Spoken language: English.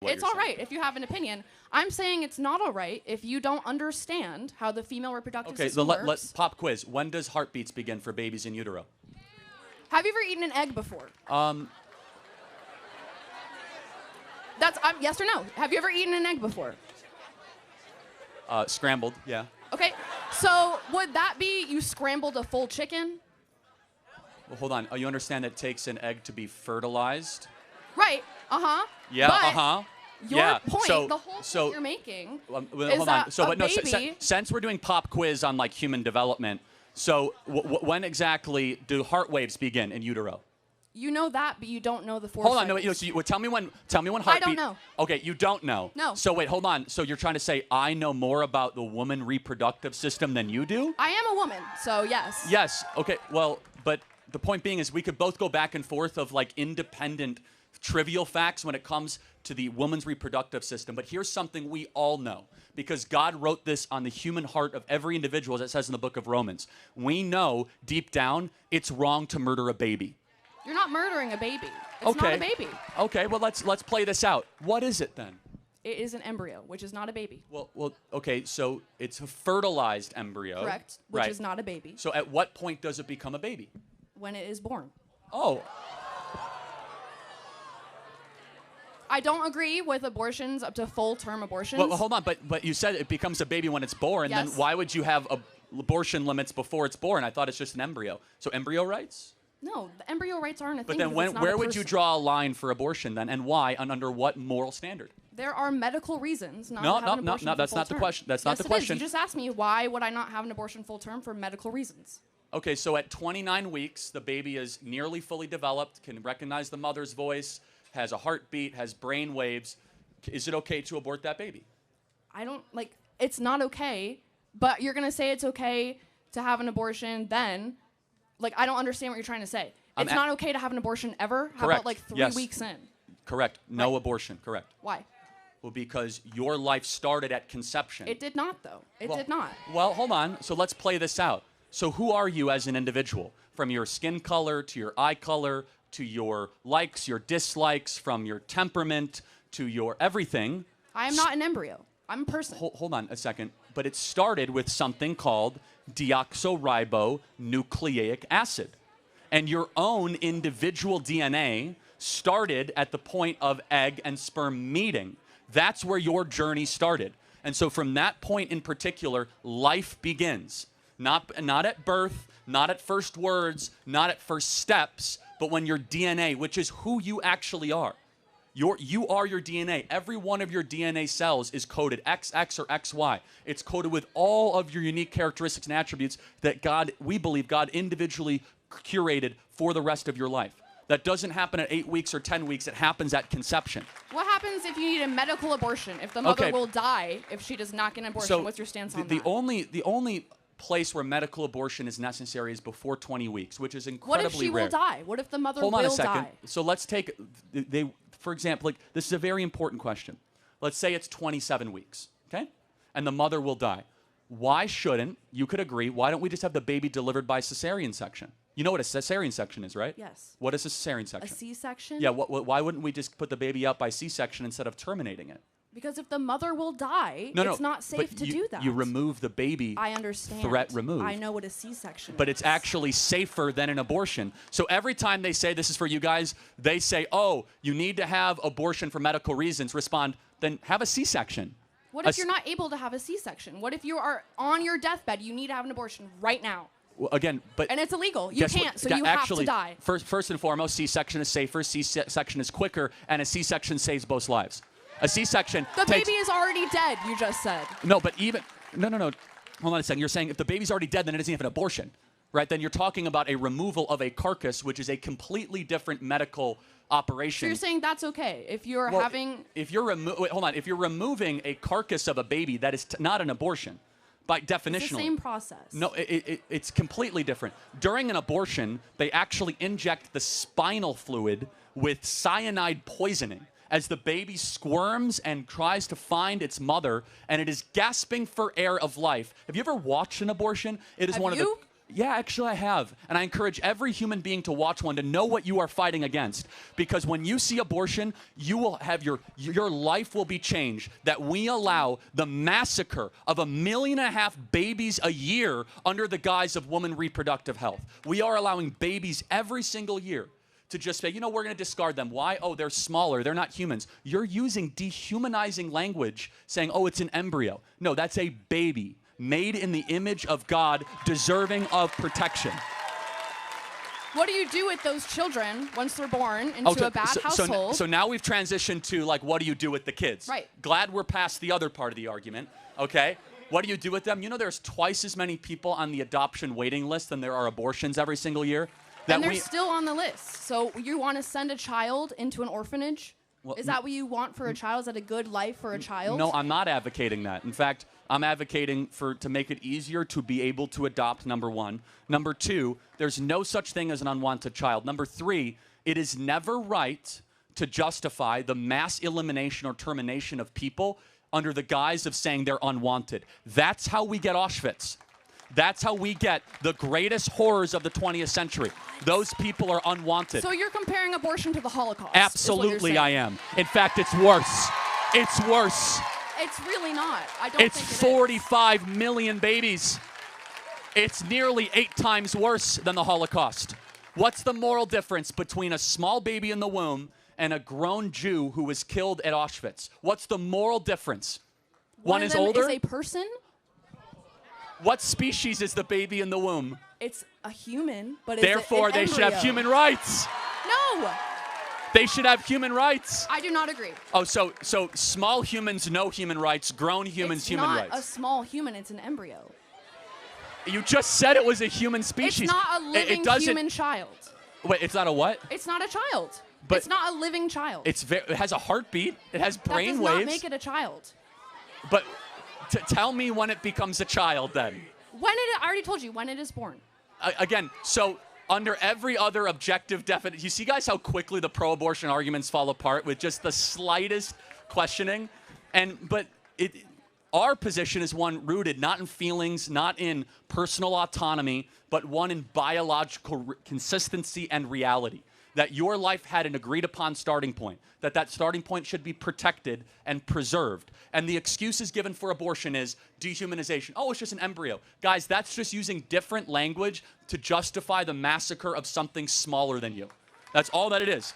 It's all right if you have an opinion. I'm saying it's not all right if you don't understand how the female reproductive system works. Let's pop quiz. When does heartbeats begin for babies in utero? Have you ever eaten an egg before? That's yes or no. Have you ever eaten an egg before? Scrambled, yeah. Okay, so would that be you scrambled a full chicken? Well, hold on. You understand that it takes an egg to be fertilized? Right. Yeah. But Your point, So, the whole so point you're making, well, is hold that on. So, a but no. baby. Since we're doing pop quiz on like human development, so when exactly do heart waves begin in utero? You know that, but you don't know the four. Hold on. cycles. No. So tell me when. Heartbeat. I don't know. Okay, you don't know. No. So wait, hold on. So you're trying to say I know more about the woman reproductive system than you do? I am a woman, so yes. Yes. Okay. Well, but the point being is we could both go back and forth of like independent trivial facts when it comes to the woman's reproductive system. But here's something we all know, because God wrote this on the human heart of every individual, as it says in the book of Romans. We know deep down it's wrong to murder a baby. You're not murdering a baby. It's not a baby. Okay, well, let's play this out. What is it then? It is an embryo, which is not a baby. Well, okay, so it's a fertilized embryo. Correct, which is not a baby. So at what point does it become a baby? When it is born. Oh. I don't agree with abortions up to full-term abortions. Well, hold on, but you said it becomes a baby when it's born. Yes. Then why would you have abortion limits before it's born? I thought it's just an embryo. So embryo rights? No, the embryo rights aren't a thing. But then where would you draw a line for abortion then, and why, and under what moral standard? There are medical reasons not No, to have an abortion no, that's not the full-term. question. That's not the Yes, it is. question. You just asked me why would I not have an abortion full-term for medical reasons. Okay, so at 29 weeks, the baby is nearly fully developed, can recognize the mother's voice, has a heartbeat, has brain waves. Is it okay to abort that baby? It's not okay, but you're going to say it's okay to have an abortion then. I don't understand what you're trying to say. It's not okay to have an abortion ever? How Correct. about 3 Yes. weeks in? Correct. No Right. abortion. Correct. Why? Well, because your life started at conception. It did not, though. It did not. Well, hold on. So let's play this out. So who are you as an individual? From your skin color to your eye color to your likes, your dislikes, from your temperament to your everything. I am not an embryo. I'm a person. Hold on a second. But it started with something called deoxyribonucleic acid. And your own individual DNA started at the point of egg and sperm meeting. That's where your journey started. And so from that point in particular, life begins. Not at birth, not at first words, not at first steps, but when your DNA, which is who you actually are. You are your DNA. Every one of your DNA cells is coded XX or XY. It's coded with all of your unique characteristics and attributes that we believe God individually curated for the rest of your life. That doesn't happen at 8 weeks or 10 weeks. It happens at conception. What happens if you need a medical abortion? If the mother will die if she does not get an abortion? So what's your stance on the that? The only place where medical abortion is necessary is before 20 weeks, which is incredibly rare. What if she will die? What if the mother will die? Hold on a second. So let's take, for example, this is a very important question. Let's say it's 27 weeks, okay? And the mother will die. Why shouldn't, you could agree, why don't we just have the baby delivered by cesarean section? You know what a cesarean section is, right? Yes. What is a cesarean section? A C-section? Yeah, why wouldn't we just put the baby out by C-section instead of terminating it? Because if the mother will die, it's not safe to do that. You remove the baby. I understand. Threat removed. I know what a C-section is. But it's actually safer than an abortion. So every time they say, this is for you guys, they say, oh, you need to have abortion for medical reasons, respond, then have a C-section. What if you're not able to have a C-section? What if you are on your deathbed, you need to have an abortion right now? Well, again, but... And it's illegal. You can't, what? so you have to die. First and foremost, C-section is safer, C-section is quicker, and a C-section saves both lives. A C-section The baby is already dead, you just said. No, but even... No. Hold on a second. You're saying if the baby's already dead, then it isn't even an abortion, right? Then you're talking about a removal of a carcass, which is a completely different medical operation. So you're saying that's okay if you're having... If you're hold on. If you're removing a carcass of a baby, that is not an abortion, by definition. It's the same process. No, it's completely different. During an abortion, they actually inject the spinal fluid with cyanide poisoning as the baby squirms and tries to find its mother, and it is gasping for air of life. Have you ever watched an abortion? It is Have one you? of the... Yeah, actually I have. And I encourage every human being to watch one to know what you are fighting against. Because when you see abortion, you will have your life will be changed. That we allow the massacre of 1.5 million babies a year under the guise of woman reproductive health. We are allowing babies every single year to just say, you know, we're going to discard them. Why? Oh, they're smaller. They're not humans. You're using dehumanizing language saying, oh, it's an embryo. No, that's a baby made in the image of God, deserving of protection. What do you do with those children once they're born into a bad household? So now we've transitioned to, like, what do you do with the kids? Right. Glad we're past the other part of the argument, okay? What do you do with them? You know there's twice as many people on the adoption waiting list than there are abortions every single year? And they're still on the list. So you want to send a child into an orphanage? Well, is that what you want for a child? Is that a good life for a child? No, I'm not advocating that. In fact, I'm advocating to make it easier to be able to adopt, number one. Number two, there's no such thing as an unwanted child. Number three, it is never right to justify the mass elimination or termination of people under the guise of saying they're unwanted. That's how we get Auschwitz. That's how we get the greatest horrors of the 20th century. Those people are unwanted. So you're comparing abortion to the Holocaust? Absolutely, I am. In fact, it's worse. It's worse. It's really not. I don't think it is. It's 45 million babies. It's nearly 8 times worse than the Holocaust. What's the moral difference between a small baby in the womb and a grown Jew who was killed at Auschwitz? What's the moral difference? One is older? One is a person? What species is the baby in the womb? It's a human, but therefore, it's an they should have human rights. No. They should have human rights. I do not agree. Oh, so small humans, no human rights. Grown humans, human rights. It's not a small human. It's an embryo. You just said it was a human species. It's not a living human child. Wait, it's not a what? It's not a child. But it's not a living child. It has a heartbeat. It has brain waves. That does not make it a child. But tell me when it becomes a child then. I already told you, when it is born. Again, so under every other objective definition, you see, guys, how quickly the pro-abortion arguments fall apart with just the slightest questioning? But our position is one rooted not in feelings, not in personal autonomy, but one in biological consistency and reality. That your life had an agreed-upon starting point, that starting point should be protected and preserved. And the excuses given for abortion is dehumanization. Oh, it's just an embryo. Guys, that's just using different language to justify the massacre of something smaller than you. That's all that it is.